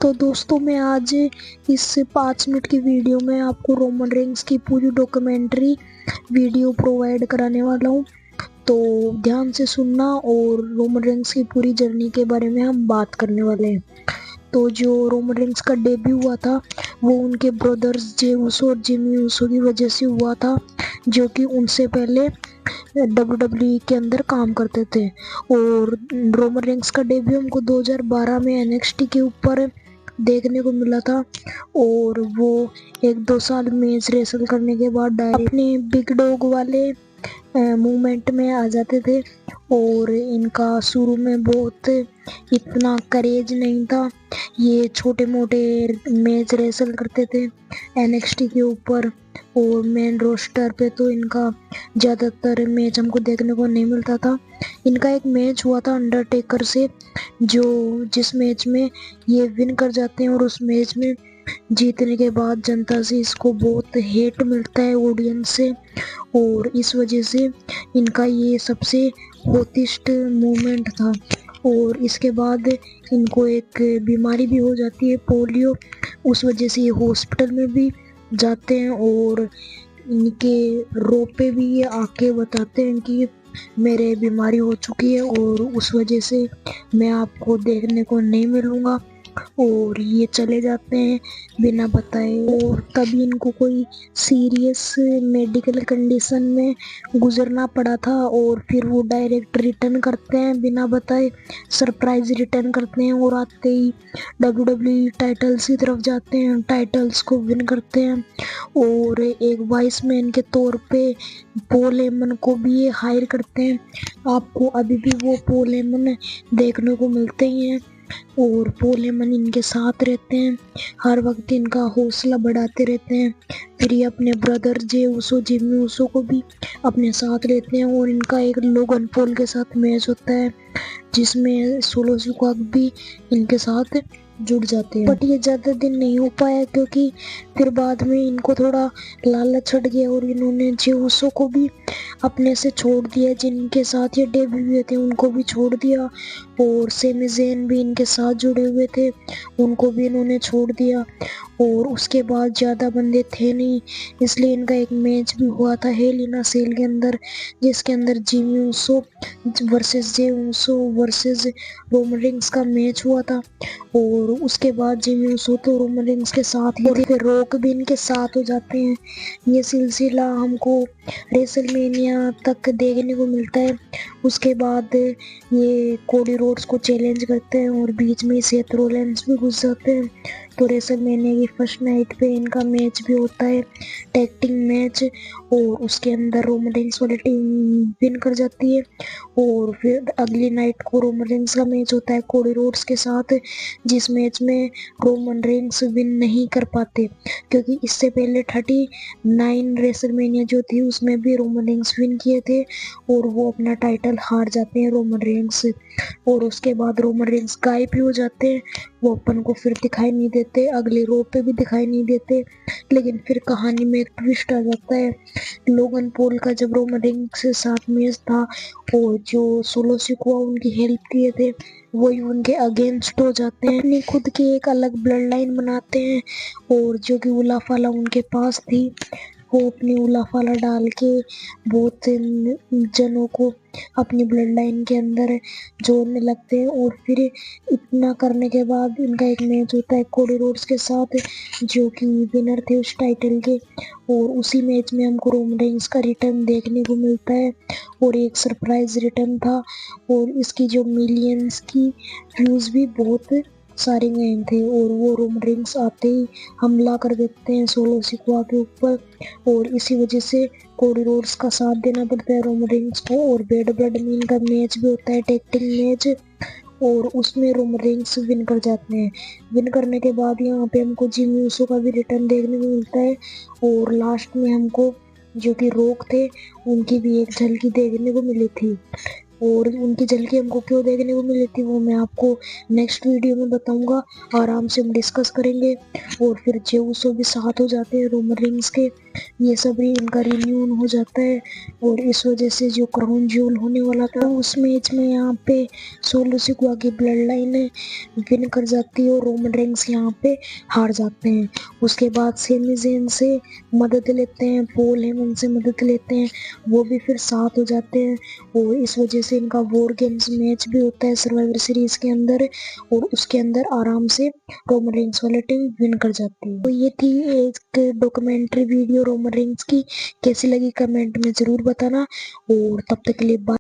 तो दोस्तों मैं आज इस 5 मिनट की वीडियो में आपको रोमन रेंस की पूरी डॉक्यूमेंट्री वीडियो प्रोवाइड कराने वाला हूँ। तो ध्यान से सुनना और रोमन रेंस की पूरी जर्नी के बारे में हम बात करने वाले हैं। तो जो रोमन रेंस का डेब्यू हुआ था वो उनके ब्रदर्स जे ऊसो और जिमी ऊसो की वजह से हुआ था, जो कि उनसे पहले WWE के अंदर काम करते थे। और रोमन रेंस का डेब्यू हमको 2012 में NXT के ऊपर देखने को मिला था और वो 1-2 साल मैच रेसल करने के बाद डायरेक्ट अपने बिग डॉग वाले मूवमेंट में आ जाते थे। और इनका शुरू में बहुत इतना करेज नहीं था, ये छोटे मोटे मैच रेसल करते थे NXT के ऊपर और मेन रोस्टर पे तो इनका ज़्यादातर मैच हमको देखने को नहीं मिलता था। इनका एक मैच हुआ था अंडरटेकर से, जिस मैच में ये विन कर जाते हैं और उस मैच में जीतने के बाद जनता से इसको बहुत हेट मिलता है ऑडियंस से, और इस वजह से इनका ये सबसे हॉटेस्ट मोमेंट था। और इसके बाद इनको एक बीमारी भी हो जाती है, पोलियो, उस वजह से ये हॉस्पिटल में भी जाते हैं और इनके रो पे भी ये आके बताते हैं कि मेरे बीमारी हो चुकी है और उस वजह से मैं आपको देखने को नहीं मिलूँगा, और ये चले जाते हैं बिना बताए। और तभी इनको कोई सीरियस मेडिकल कंडीशन में गुजरना पड़ा था और फिर वो डायरेक्ट रिटर्न करते हैं बिना बताए, सरप्राइज रिटर्न करते हैं और आते ही WWE टाइटल्स की तरफ जाते हैं, टाइटल्स को विन करते हैं और एक वाइस मैन के तौर पे पॉल हेमन को भी ये हायर करते हैं। आपको अभी भी वो पॉल हेमन देखने को मिलते ही हैं और पॉल हेमन इनके साथ रहते हैं, हर वक्त इनका हौसला बढ़ाते रहते हैं। फिर ये अपने brother Jey Uso, Jimmy Uso को भी अपने साथ लेते हैं और इनका एक लोगन पॉल के साथ मैच होता है जिसमें सोलो सिकोआ भी इनके साथ जुड़ जाते हैं। बट ये ज़्यादा दिन नहीं हो पाया क्योंकि फिर बाद में इनको थोड़ा लालच चढ़ गया और इन्होंने जे ऊसो को भी अपने से छोड़ दिया, जिनके साथ ये डेब्यू हुए थे उनको भी छोड़ दिया, और सेमी ज़ेन भी इनके साथ जुड़े हुए थे, उनको भी इन्होंने छोड़ दिया। और उसके बाद ज़्यादा बंदे थे नहीं, इसलिए इनका एक मैच भी हुआ था हेल इन अ सेल के अंदर, जिसके अंदर Jimmy Uso versus Jey Uso versus Roman Reigns का मैच हुआ था। और उसके बाद जिमी ऊसो तो रोमन रेंस के साथ ही थे, रॉक भी इनके साथ हो जाते हैं। ये सिलसिला हमको रेसलमेनिया तक देखने को मिलता है। उसके बाद ये कोडी रोड्स को चैलेंज करते हैं और बीच में सेथ रोलेंस भी घुस जाते हैं। तो रेसलमेनिया की फर्स्ट नाइट पे इनका मैच भी होता है, टैग टीम मैच, और उसके अंदर रोमन रेंस वाली टीम विन कर जाती है। और फिर अगली नाइट को रोमन रेंस का मैच होता है कोडी रोड्स के साथ, जिस मैच में रोमन रेंस विन नहीं कर पाते क्योंकि इससे पहले 39 रेसलमेनिया जो थी उसमें भी रोमन रेंस विन किए थे और वो अपना टाइटल हार जाते हैं रोमन रेंस से। और उसके बाद रोमन रेंस गायब भी हो जाते हैं, वो अपन को फिर दिखाई नहीं देते, अगले रो पे भी दिखाई नहीं देते। लेकिन फिर कहानी में एक ट्विस्ट आ जाता है। लोगन पॉल का जब रोमन रेंस के साथ मैच था और जो सोलो सिकोआ उनकी हेल्प किए थे वही उनके अगेंस्ट हो जाते हैं, अपनी खुद की एक अलग ब्लड लाइन बनाते हैं, और जो कि उलाफाला उनके पास थी वो अपनी उलाफाला डाल के बहुत जनों को अपनी ब्लड लाइन के अंदर जोड़ने लगते हैं। और फिर इतना करने के बाद इनका एक मैच होता है कोडी रोड्स के साथ, जो कि विनर थे उस टाइटल के, और उसी मैच में हमको रोमन रेंस का रिटर्न देखने को मिलता है और एक सरप्राइज रिटर्न था। और इसकी जो मिलियंस की व्यूज़ भी बहुत सारे गए थे और वो रोमन रेंस आते ही हमला कर देते हैं सोलो सिकोआ के ऊपर, और इसी वजह से कोडी रोड्स का साथ देना पड़ता है रोमन रेंस को। और बेड ब्लड में इनका मैच भी होता है, टैग टीम मैच, और उसमें रोमन रेंस विन कर जाते हैं। विन करने के बाद यहाँ पे हमको जिमी ऊसो का भी रिटर्न देखने को मिलता है और लास्ट में हमको जो कि रॉक थे उनकी भी एक झलकी देखने को मिली थी। और उनकी झलकी हमको क्यों देखने को मिली थी वो मैं आपको नेक्स्ट वीडियो में बताऊंगा। आराम से हम डिस्कस करेंगे। और फिर जेउसो भी साथ हो जाते हैं रोमन रिंग्स के, ये सब भी इनका रिन्यून हो जाता है। और इस वजह से जो क्राउन ज्वेल होने वाला था उस मैच में यहाँ पे सोलो सिकुआ की ब्लड लाइन विन कर जाती है और रोमन रिंग्स यहाँ पे हार जाते हैं। उसके बाद सेमी ज़ेन से मदद लेते हैं, पॉल हेमन से मदद लेते हैं, वो भी फिर साथ हो जाते हैं। और इस वजह से इनका वॉर गेम्स मैच भी होता है सर्वाइवर सीरीज के अंदर, और उसके अंदर आराम से रोमन रेंस वाली टीम विन कर जाती है। तो ये थी एक डॉक्यूमेंट्री वीडियो रोमन रेंस की, कैसी लगी कमेंट में जरूर बताना। और तब तक के लिए बाय।